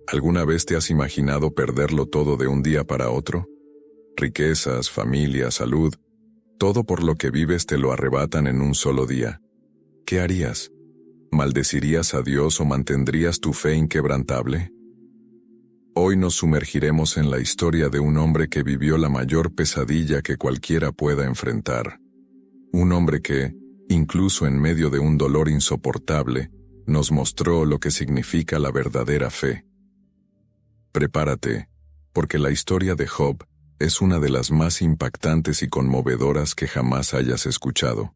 ¿Alguna vez te has imaginado perderlo todo de un día para otro? Riquezas, familia, salud, todo por lo que vives te lo arrebatan en un solo día. ¿Qué harías? ¿Maldecirías a Dios o mantendrías tu fe inquebrantable? Hoy nos sumergiremos en la historia de un hombre que vivió la mayor pesadilla que cualquiera pueda enfrentar. Un hombre que, incluso en medio de un dolor insoportable, nos mostró lo que significa la verdadera fe. Prepárate, porque la historia de Job es una de las más impactantes y conmovedoras que jamás hayas escuchado.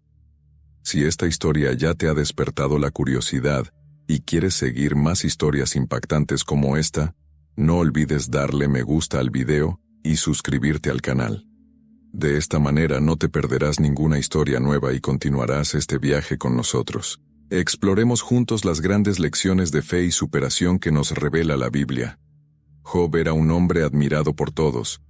Si esta historia ya te ha despertado la curiosidad y quieres seguir más historias impactantes como esta, no olvides darle me gusta al video y suscribirte al canal. De esta manera no te perderás ninguna historia nueva y continuarás este viaje con nosotros. Exploremos juntos las grandes lecciones de fe y superación que nos revela la Biblia. Job era un hombre admirado por todos.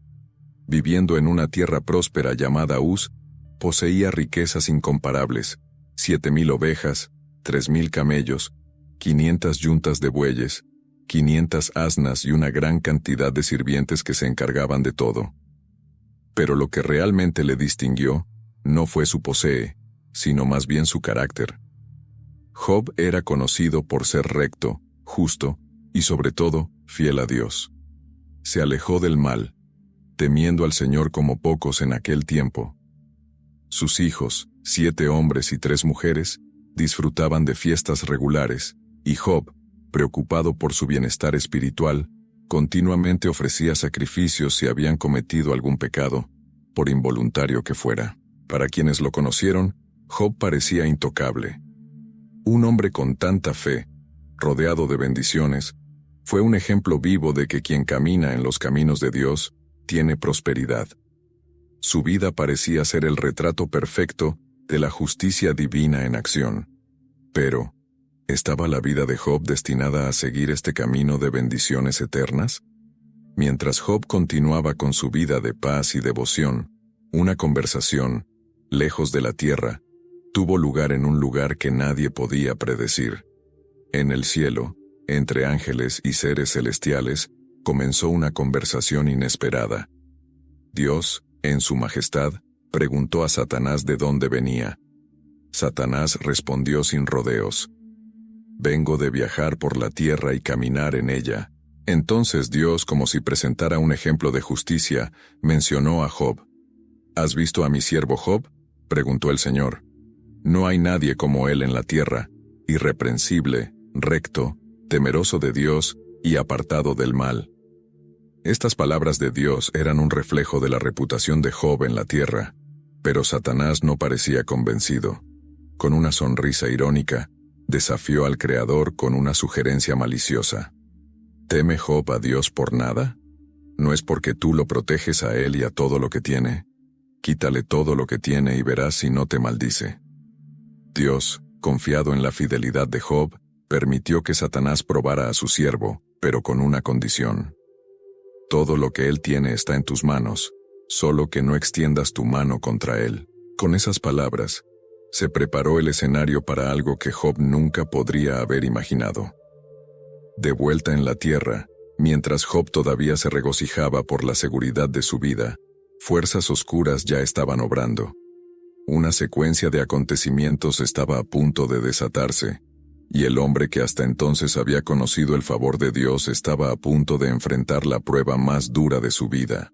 Viviendo en una tierra próspera llamada Uz, poseía riquezas incomparables, 7,000 ovejas, 3,000 camellos, 500 yuntas de bueyes, 500 asnas y una gran cantidad de sirvientes que se encargaban de todo. Pero lo que realmente le distinguió no fue su posee, sino más bien su carácter. Job era conocido por ser recto, justo y sobre todo, fiel a Dios. Se alejó del mal, temiendo al Señor como pocos en aquel tiempo. Sus hijos, 7 hombres y 3 mujeres, disfrutaban de fiestas regulares, y Job, preocupado por su bienestar espiritual, continuamente ofrecía sacrificios si habían cometido algún pecado, por involuntario que fuera. Para quienes lo conocieron, Job parecía intocable. Un hombre con tanta fe, rodeado de bendiciones, fue un ejemplo vivo de que quien camina en los caminos de Dios tiene prosperidad. Su vida parecía ser el retrato perfecto de la justicia divina en acción. Pero, ¿estaba la vida de Job destinada a seguir este camino de bendiciones eternas? Mientras Job continuaba con su vida de paz y devoción, una conversación, lejos de la tierra, tuvo lugar en un lugar que nadie podía predecir. En el cielo, entre ángeles y seres celestiales, comenzó una conversación inesperada. Dios, en su majestad, preguntó a Satanás de dónde venía. Satanás respondió sin rodeos: «Vengo de viajar por la tierra y caminar en ella». Entonces Dios, como si presentara un ejemplo de justicia, mencionó a Job. «¿Has visto a mi siervo Job?», preguntó el Señor. «No hay nadie como él en la tierra, irreprensible, recto, temeroso de Dios y apartado del mal». Estas palabras de Dios eran un reflejo de la reputación de Job en la tierra, pero Satanás no parecía convencido. Con una sonrisa irónica, desafió al Creador con una sugerencia maliciosa. ¿Teme Job a Dios por nada? ¿No es porque tú lo proteges a él y a todo lo que tiene? Quítale todo lo que tiene y verás si no te maldice. Dios, confiado en la fidelidad de Job, permitió que Satanás probara a su siervo, pero con una condición. Todo lo que él tiene está en tus manos, solo que no extiendas tu mano contra él. Con esas palabras, se preparó el escenario para algo que Job nunca podría haber imaginado. De vuelta en la tierra, mientras Job todavía se regocijaba por la seguridad de su vida, fuerzas oscuras ya estaban obrando. Una secuencia de acontecimientos estaba a punto de desatarse, y el hombre que hasta entonces había conocido el favor de Dios estaba a punto de enfrentar la prueba más dura de su vida.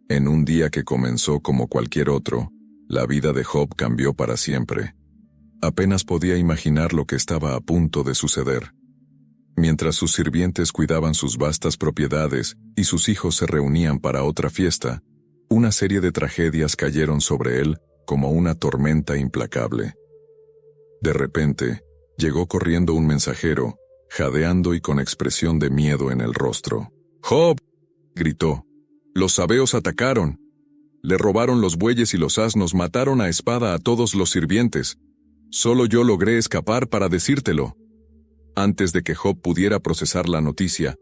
En un día que comenzó como cualquier otro, la vida de Job cambió para siempre. Apenas podía imaginar lo que estaba a punto de suceder. Mientras sus sirvientes cuidaban sus vastas propiedades y sus hijos se reunían para otra fiesta, una serie de tragedias cayeron sobre él como una tormenta implacable. De repente, llegó corriendo un mensajero, jadeando y con expresión de miedo en el rostro. «¡Job!», gritó. «Los sabeos atacaron. Le robaron los bueyes y los asnos, mataron a espada a todos los sirvientes. Solo yo logré escapar para decírtelo». Antes de que Job pudiera procesar la noticia,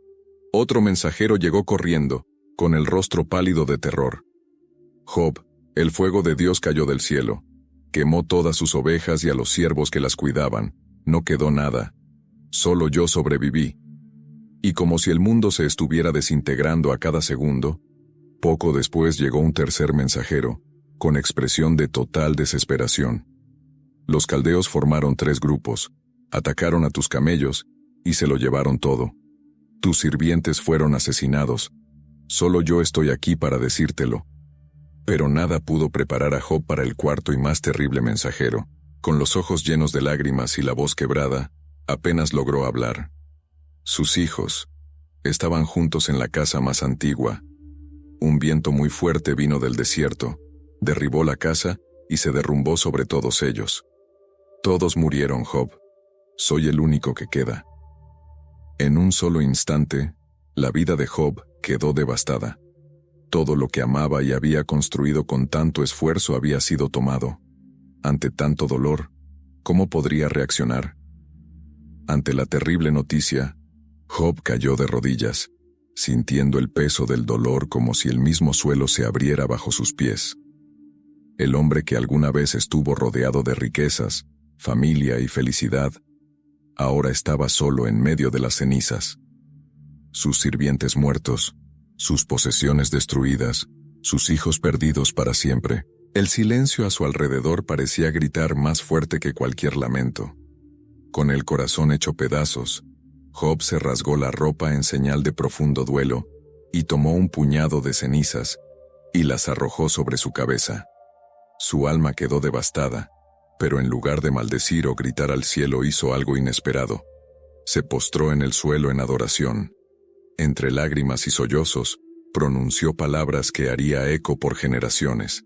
otro mensajero llegó corriendo, con el rostro pálido de terror. «Job, el fuego de Dios cayó del cielo. Quemó todas sus ovejas y a los siervos que las cuidaban. No quedó nada. Solo yo sobreviví». Y como si el mundo se estuviera desintegrando a cada segundo, poco después llegó un tercer mensajero, con expresión de total desesperación. Los caldeos formaron 3 grupos, atacaron a tus camellos y se lo llevaron todo. Tus sirvientes fueron asesinados. Solo yo estoy aquí para decírtelo. Pero nada pudo preparar a Job para el cuarto y más terrible mensajero. Con los ojos llenos de lágrimas y la voz quebrada, apenas logró hablar. Sus hijos estaban juntos en la casa más antigua. Un viento muy fuerte vino del desierto, derribó la casa y se derrumbó sobre todos ellos. Todos murieron, Job. Soy el único que queda. En un solo instante, la vida de Job quedó devastada. Todo lo que amaba y había construido con tanto esfuerzo había sido tomado. Ante tanto dolor, ¿cómo podría reaccionar? Ante la terrible noticia, Job cayó de rodillas, sintiendo el peso del dolor como si el mismo suelo se abriera bajo sus pies. El hombre que alguna vez estuvo rodeado de riquezas, familia y felicidad, ahora estaba solo en medio de las cenizas. Sus sirvientes muertos, sus posesiones destruidas, sus hijos perdidos para siempre. El silencio a su alrededor parecía gritar más fuerte que cualquier lamento. Con el corazón hecho pedazos, Job se rasgó la ropa en señal de profundo duelo y tomó un puñado de cenizas y las arrojó sobre su cabeza. Su alma quedó devastada, pero en lugar de maldecir o gritar al cielo hizo algo inesperado. Se postró en el suelo en adoración. Entre lágrimas y sollozos, pronunció palabras que haría eco por generaciones.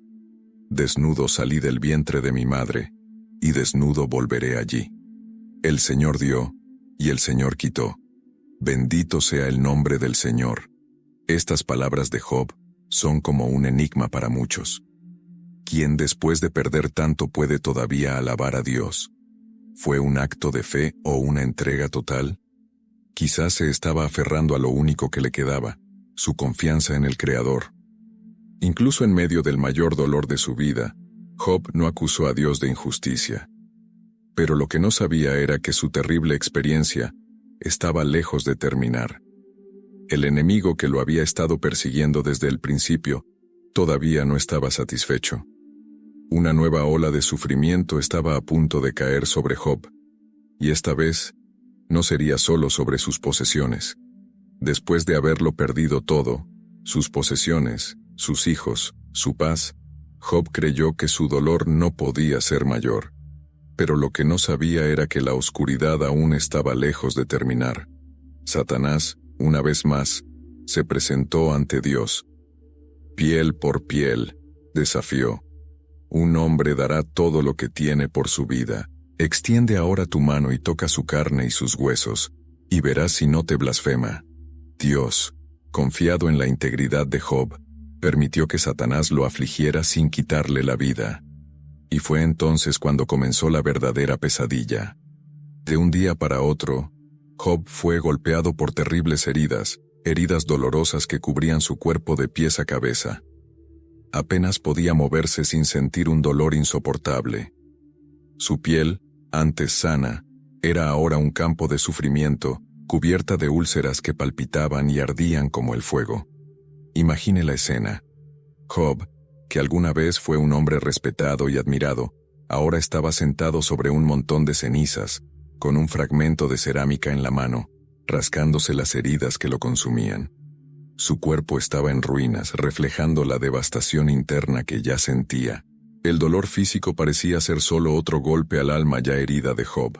Desnudo salí del vientre de mi madre, y desnudo volveré allí. El Señor dio, y el Señor quitó. Bendito sea el nombre del Señor. Estas palabras de Job son como un enigma para muchos. ¿Quién después de perder tanto puede todavía alabar a Dios? ¿Fue un acto de fe o una entrega total? Quizás se estaba aferrando a lo único que le quedaba, su confianza en el Creador. Incluso en medio del mayor dolor de su vida, Job no acusó a Dios de injusticia. Pero lo que no sabía era que su terrible experiencia estaba lejos de terminar. El enemigo que lo había estado persiguiendo desde el principio todavía no estaba satisfecho. Una nueva ola de sufrimiento estaba a punto de caer sobre Job, y esta vez no sería solo sobre sus posesiones. Después de haberlo perdido todo, sus posesiones, sus hijos, su paz, Job creyó que su dolor no podía ser mayor. Pero lo que no sabía era que la oscuridad aún estaba lejos de terminar. Satanás, una vez más, se presentó ante Dios. Piel por piel, desafió. Un hombre dará todo lo que tiene por su vida. Extiende ahora tu mano y toca su carne y sus huesos, y verás si no te blasfema. Dios, confiado en la integridad de Job, permitió que Satanás lo afligiera sin quitarle la vida. Y fue entonces cuando comenzó la verdadera pesadilla. De un día para otro, Job fue golpeado por terribles heridas, heridas dolorosas que cubrían su cuerpo de pies a cabeza. Apenas podía moverse sin sentir un dolor insoportable. Su piel, antes sana, era ahora un campo de sufrimiento, cubierta de úlceras que palpitaban y ardían como el fuego. Imagine la escena. Job, que alguna vez fue un hombre respetado y admirado, ahora estaba sentado sobre un montón de cenizas, con un fragmento de cerámica en la mano, rascándose las heridas que lo consumían. Su cuerpo estaba en ruinas, reflejando la devastación interna que ya sentía. El dolor físico parecía ser solo otro golpe al alma ya herida de Job.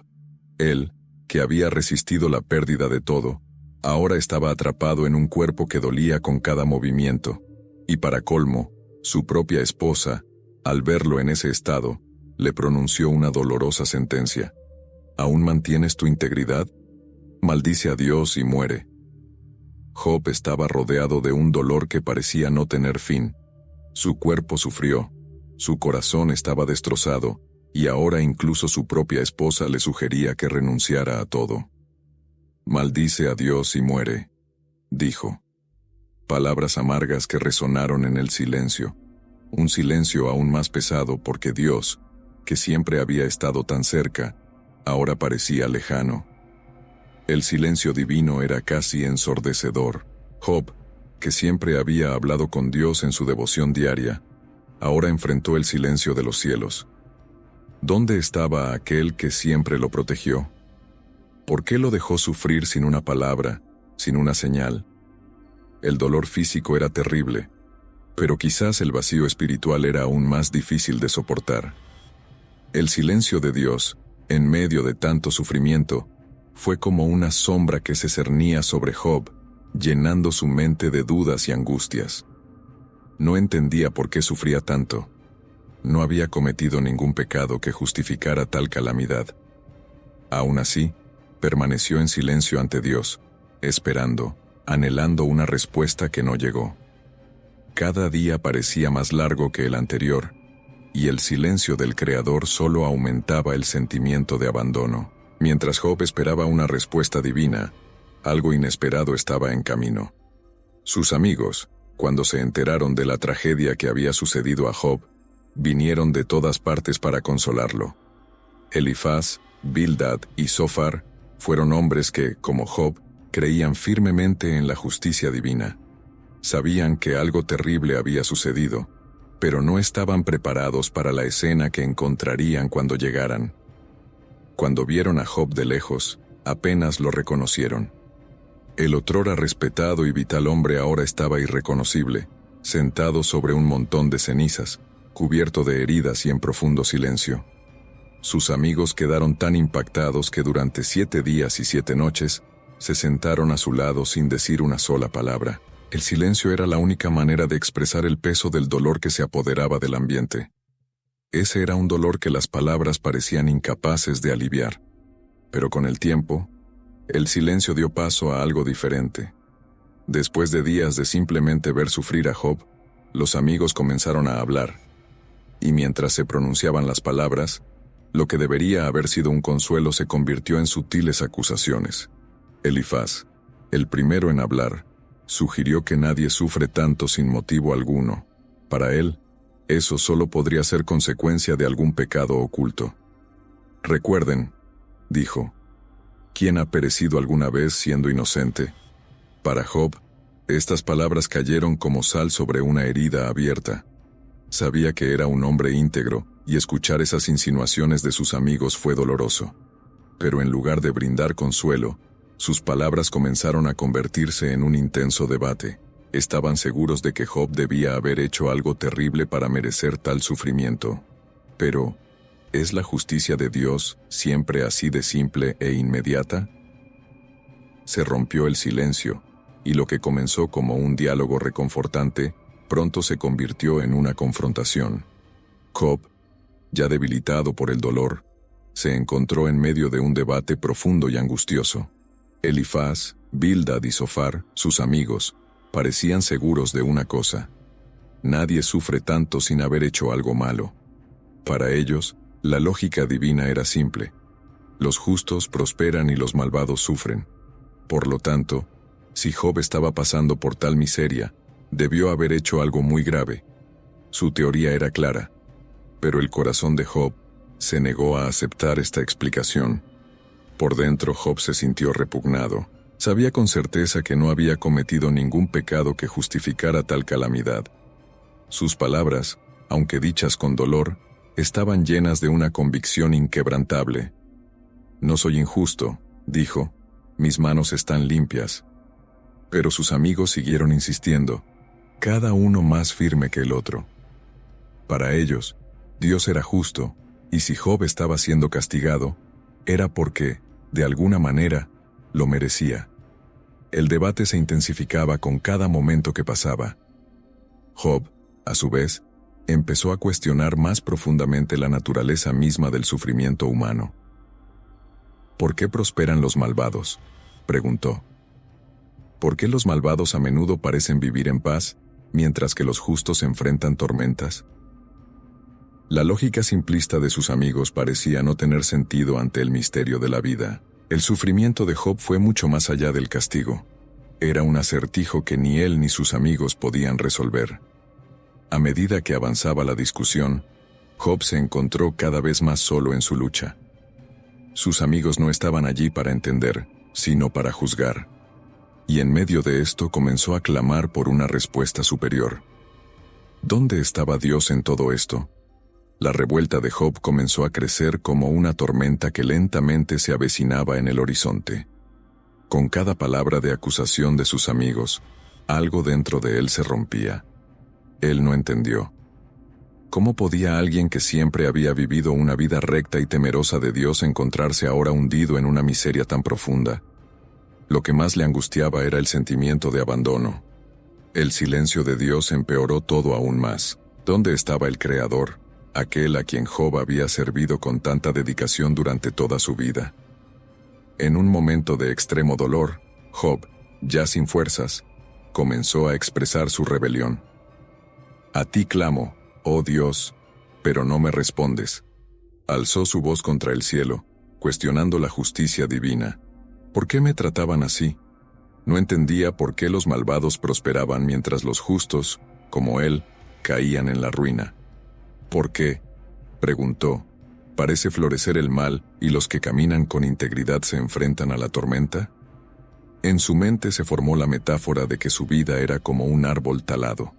Él, que había resistido la pérdida de todo, ahora estaba atrapado en un cuerpo que dolía con cada movimiento, y para colmo, su propia esposa, al verlo en ese estado, le pronunció una dolorosa sentencia. ¿Aún mantienes tu integridad? Maldice a Dios y muere. Job estaba rodeado de un dolor que parecía no tener fin. Su cuerpo sufrió, su corazón estaba destrozado, y ahora incluso su propia esposa le sugería que renunciara a todo. Maldice a Dios y muere, dijo. Palabras amargas que resonaron en el silencio, un silencio aún más pesado porque Dios, que siempre había estado tan cerca, ahora parecía lejano. El silencio divino era casi ensordecedor. Job, que siempre había hablado con Dios en su devoción diaria, ahora enfrentó el silencio de los cielos. ¿Dónde estaba aquel que siempre lo protegió? ¿Por qué lo dejó sufrir sin una palabra, sin una señal? El dolor físico era terrible, pero quizás el vacío espiritual era aún más difícil de soportar. El silencio de Dios, en medio de tanto sufrimiento, fue como una sombra que se cernía sobre Job, llenando su mente de dudas y angustias. No entendía por qué sufría tanto. No había cometido ningún pecado que justificara tal calamidad. Aún así, permaneció en silencio ante Dios, esperando, anhelando una respuesta que no llegó. Cada día parecía más largo que el anterior, y el silencio del Creador solo aumentaba el sentimiento de abandono. Mientras Job esperaba una respuesta divina, algo inesperado estaba en camino. Sus amigos, cuando se enteraron de la tragedia que había sucedido a Job, vinieron de todas partes para consolarlo. Elifaz, Bildad y Zofar fueron hombres que, como Job, creían firmemente en la justicia divina. Sabían que algo terrible había sucedido, pero no estaban preparados para la escena que encontrarían cuando llegaran. Cuando vieron a Job de lejos, apenas lo reconocieron. El otrora respetado y vital hombre ahora estaba irreconocible, sentado sobre un montón de cenizas, cubierto de heridas y en profundo silencio. Sus amigos quedaron tan impactados que durante 7 días y 7 noches se sentaron a su lado sin decir una sola palabra. El silencio era la única manera de expresar el peso del dolor que se apoderaba del ambiente. Ese era un dolor que las palabras parecían incapaces de aliviar. Pero con el tiempo, el silencio dio paso a algo diferente. Después de días de simplemente ver sufrir a Job, los amigos comenzaron a hablar. Y mientras se pronunciaban las palabras, lo que debería haber sido un consuelo se convirtió en sutiles acusaciones. Elifaz, el primero en hablar, sugirió que nadie sufre tanto sin motivo alguno. Para él, eso solo podría ser consecuencia de algún pecado oculto. Recuerden, dijo, ¿quién ha perecido alguna vez siendo inocente? Para Job, estas palabras cayeron como sal sobre una herida abierta. Sabía que era un hombre íntegro, y escuchar esas insinuaciones de sus amigos fue doloroso. Pero en lugar de brindar consuelo, sus palabras comenzaron a convertirse en un intenso debate. Estaban seguros de que Job debía haber hecho algo terrible para merecer tal sufrimiento. Pero, ¿es la justicia de Dios siempre así de simple e inmediata? Se rompió el silencio, y lo que comenzó como un diálogo reconfortante, pronto se convirtió en una confrontación. Job, ya debilitado por el dolor, se encontró en medio de un debate profundo y angustioso. Elifaz, Bildad y Zofar, sus amigos, parecían seguros de una cosa: nadie sufre tanto sin haber hecho algo malo. Para ellos, la lógica divina era simple: los justos prosperan y los malvados sufren. Por lo tanto, si Job estaba pasando por tal miseria, debió haber hecho algo muy grave. Su teoría era clara, pero el corazón de Job se negó a aceptar esta explicación. Por dentro, Job se sintió repugnado. Sabía con certeza que no había cometido ningún pecado que justificara tal calamidad. Sus palabras, aunque dichas con dolor, estaban llenas de una convicción inquebrantable. «No soy injusto», dijo, «mis manos están limpias». Pero sus amigos siguieron insistiendo, cada uno más firme que el otro. Para ellos, Dios era justo, y si Job estaba siendo castigado, era porque, de alguna manera, lo merecía. El debate se intensificaba con cada momento que pasaba. Job, a su vez, empezó a cuestionar más profundamente la naturaleza misma del sufrimiento humano. ¿Por qué prosperan los malvados?, preguntó. ¿Por qué los malvados a menudo parecen vivir en paz, mientras que los justos enfrentan tormentas? La lógica simplista de sus amigos parecía no tener sentido ante el misterio de la vida. El sufrimiento de Job fue mucho más allá del castigo. Era un acertijo que ni él ni sus amigos podían resolver. A medida que avanzaba la discusión, Job se encontró cada vez más solo en su lucha. Sus amigos no estaban allí para entender, sino para juzgar. Y en medio de esto comenzó a clamar por una respuesta superior. ¿Dónde estaba Dios en todo esto? La revuelta de Job comenzó a crecer como una tormenta que lentamente se avecinaba en el horizonte. Con cada palabra de acusación de sus amigos, algo dentro de él se rompía. Él no entendió. ¿Cómo podía alguien que siempre había vivido una vida recta y temerosa de Dios encontrarse ahora hundido en una miseria tan profunda? Lo que más le angustiaba era el sentimiento de abandono. El silencio de Dios empeoró todo aún más. ¿Dónde estaba el Creador, aquel a quien Job había servido con tanta dedicación durante toda su vida? En un momento de extremo dolor, Job, ya sin fuerzas, comenzó a expresar su rebelión. «A ti clamo, oh Dios, pero no me respondes». Alzó su voz contra el cielo, cuestionando la justicia divina. ¿Por qué me trataban así? No entendía por qué los malvados prosperaban mientras los justos, como él, caían en la ruina. ¿Por qué?, preguntó, ¿parece florecer el mal y los que caminan con integridad se enfrentan a la tormenta? En su mente se formó la metáfora de que su vida era como un árbol talado.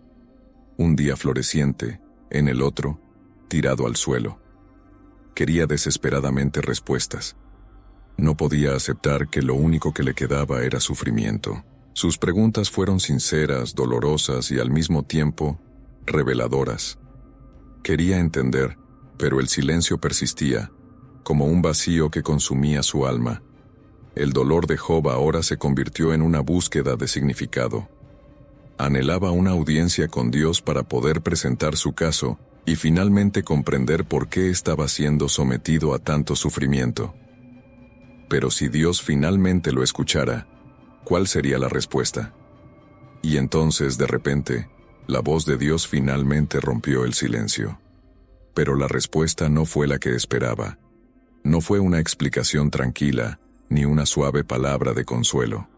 Un día floreciente, en el otro, tirado al suelo. Quería desesperadamente respuestas. No podía aceptar que lo único que le quedaba era sufrimiento. Sus preguntas fueron sinceras, dolorosas y al mismo tiempo, reveladoras. Quería entender, pero el silencio persistía, como un vacío que consumía su alma. El dolor de Job ahora se convirtió en una búsqueda de significado. Anhelaba una audiencia con Dios para poder presentar su caso y finalmente comprender por qué estaba siendo sometido a tanto sufrimiento. Pero si Dios finalmente lo escuchara, ¿cuál sería la respuesta? Y entonces, de repente, la voz de Dios finalmente rompió el silencio. Pero la respuesta no fue la que esperaba. No fue una explicación tranquila, ni una suave palabra de consuelo.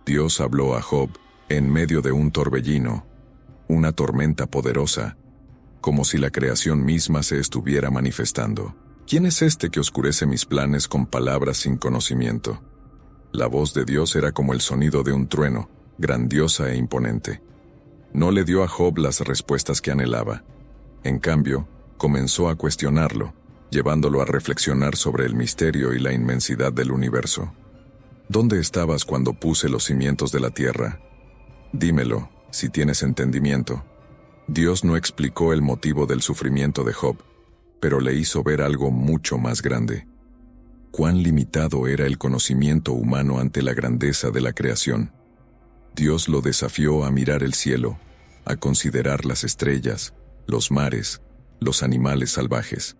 Dios habló a Job en medio de un torbellino, una tormenta poderosa, como si la creación misma se estuviera manifestando. ¿Quién es este que oscurece mis planes con palabras sin conocimiento? La voz de Dios era como el sonido de un trueno, grandiosa e imponente. No le dio a Job las respuestas que anhelaba. En cambio, comenzó a cuestionarlo, llevándolo a reflexionar sobre el misterio y la inmensidad del universo. ¿Dónde estabas cuando puse los cimientos de la tierra? Dímelo, si tienes entendimiento. Dios no explicó el motivo del sufrimiento de Job, pero le hizo ver algo mucho más grande. Cuán limitado era el conocimiento humano ante la grandeza de la creación. Dios lo desafió a mirar el cielo, a considerar las estrellas, los mares, los animales salvajes.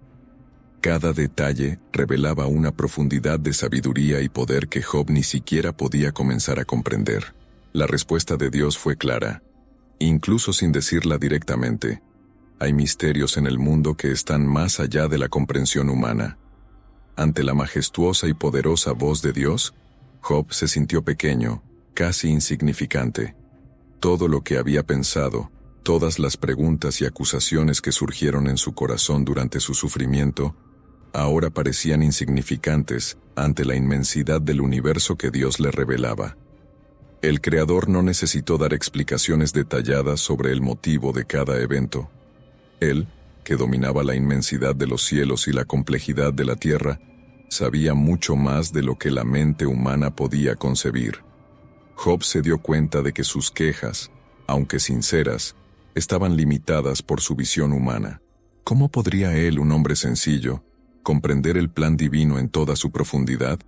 Cada detalle revelaba una profundidad de sabiduría y poder que Job ni siquiera podía comenzar a comprender. La respuesta de Dios fue clara, incluso sin decirla directamente. Hay misterios en el mundo que están más allá de la comprensión humana. Ante la majestuosa y poderosa voz de Dios, Job se sintió pequeño, casi insignificante. Todo lo que había pensado, todas las preguntas y acusaciones que surgieron en su corazón durante su sufrimiento, ahora parecían insignificantes ante la inmensidad del universo que Dios le revelaba. El Creador no necesitó dar explicaciones detalladas sobre el motivo de cada evento. Él, que dominaba la inmensidad de los cielos y la complejidad de la tierra, sabía mucho más de lo que la mente humana podía concebir. Job se dio cuenta de que sus quejas, aunque sinceras, estaban limitadas por su visión humana. ¿Cómo podría él, un hombre sencillo, comprender el plan divino en toda su profundidad?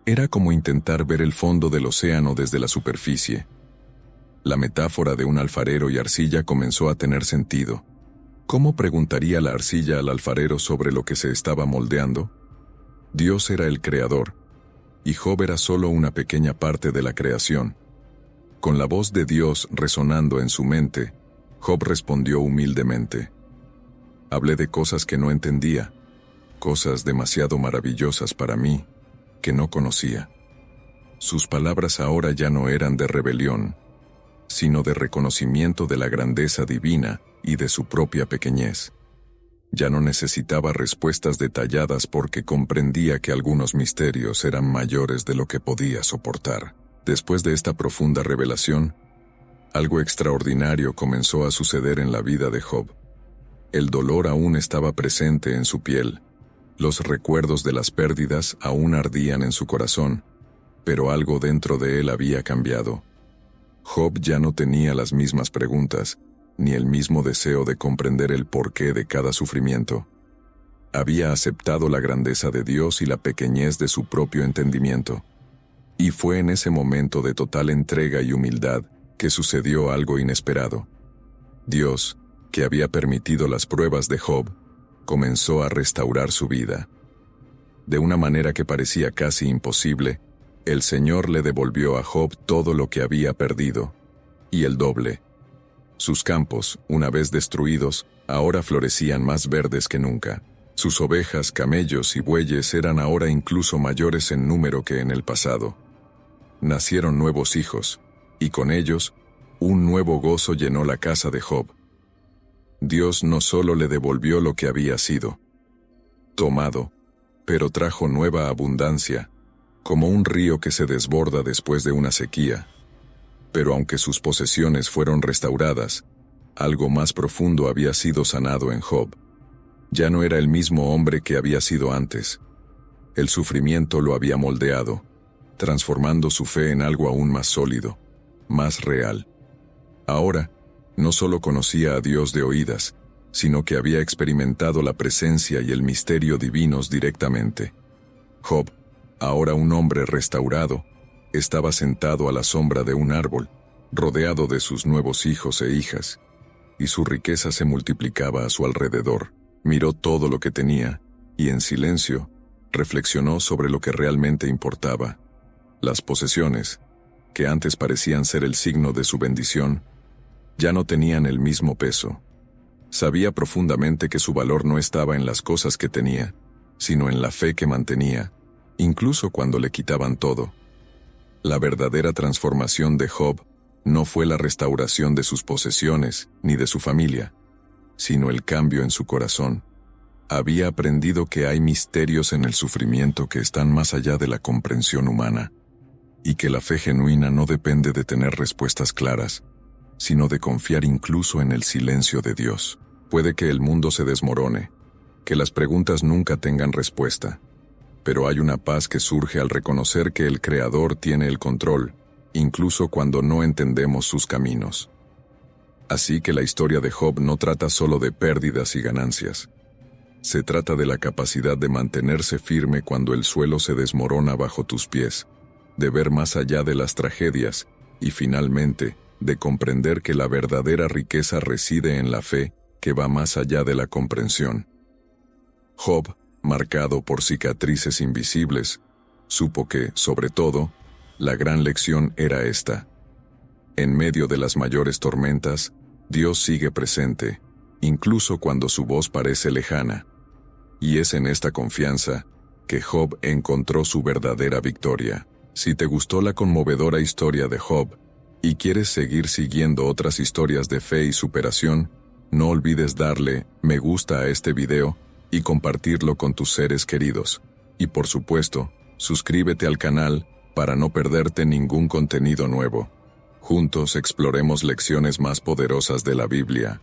Era como intentar ver el fondo del océano desde la superficie. La metáfora de un alfarero y arcilla comenzó a tener sentido. ¿Cómo preguntaría la arcilla al alfarero sobre lo que se estaba moldeando? Dios era el creador, y Job era solo una pequeña parte de la creación. Con la voz de Dios resonando en su mente, Job respondió humildemente. Hablé de cosas que no entendía, cosas demasiado maravillosas para mí, que no conocía. Sus palabras ahora ya no eran de rebelión, sino de reconocimiento de la grandeza divina y de su propia pequeñez. Ya no necesitaba respuestas detalladas porque comprendía que algunos misterios eran mayores de lo que podía soportar. Después de esta profunda revelación, algo extraordinario comenzó a suceder en la vida de Job. El dolor aún estaba presente en su piel, los recuerdos de las pérdidas aún ardían en su corazón, pero algo dentro de él había cambiado. Job ya no tenía las mismas preguntas, ni el mismo deseo de comprender el porqué de cada sufrimiento. Había aceptado la grandeza de Dios y la pequeñez de su propio entendimiento. Y fue en ese momento de total entrega y humildad que sucedió algo inesperado. Dios, que había permitido las pruebas de Job, comenzó a restaurar su vida. De una manera que parecía casi imposible, el Señor le devolvió a Job todo lo que había perdido, y el doble. Sus campos, una vez destruidos, ahora florecían más verdes que nunca. Sus ovejas, camellos y bueyes eran ahora incluso mayores en número que en el pasado. Nacieron nuevos hijos, y con ellos, un nuevo gozo llenó la casa de Job. Dios no solo le devolvió lo que había sido tomado, pero trajo nueva abundancia, como un río que se desborda después de una sequía. Pero aunque sus posesiones fueron restauradas, algo más profundo había sido sanado en Job. Ya no era el mismo hombre que había sido antes. El sufrimiento lo había moldeado, transformando su fe en algo aún más sólido, más real. Ahora, no solo conocía a Dios de oídas, sino que había experimentado la presencia y el misterio divinos directamente. Job, ahora un hombre restaurado, estaba sentado a la sombra de un árbol, rodeado de sus nuevos hijos e hijas, y su riqueza se multiplicaba a su alrededor. Miró todo lo que tenía, y en silencio, reflexionó sobre lo que realmente importaba. Las posesiones, que antes parecían ser el signo de su bendición, ya no tenían el mismo peso. Sabía profundamente que su valor no estaba en las cosas que tenía, sino en la fe que mantenía, incluso cuando le quitaban todo. La verdadera transformación de Job no fue la restauración de sus posesiones ni de su familia, sino el cambio en su corazón. Había aprendido que hay misterios en el sufrimiento que están más allá de la comprensión humana, y que la fe genuina no depende de tener respuestas claras, sino de confiar incluso en el silencio de Dios. Puede que el mundo se desmorone, que las preguntas nunca tengan respuesta, pero hay una paz que surge al reconocer que el Creador tiene el control, incluso cuando no entendemos sus caminos. Así que la historia de Job no trata solo de pérdidas y ganancias. Se trata de la capacidad de mantenerse firme cuando el suelo se desmorona bajo tus pies, de ver más allá de las tragedias y, finalmente, de comprender que la verdadera riqueza reside en la fe que va más allá de la comprensión. Job, marcado por cicatrices invisibles, supo que, sobre todo, la gran lección era esta. En medio de las mayores tormentas, Dios sigue presente, incluso cuando su voz parece lejana. Y es en esta confianza que Job encontró su verdadera victoria. Si te gustó la conmovedora historia de Job, y quieres seguir siguiendo otras historias de fe y superación, no olvides darle me gusta a este video y compartirlo con tus seres queridos. Y por supuesto, suscríbete al canal para no perderte ningún contenido nuevo. Juntos exploremos lecciones más poderosas de la Biblia.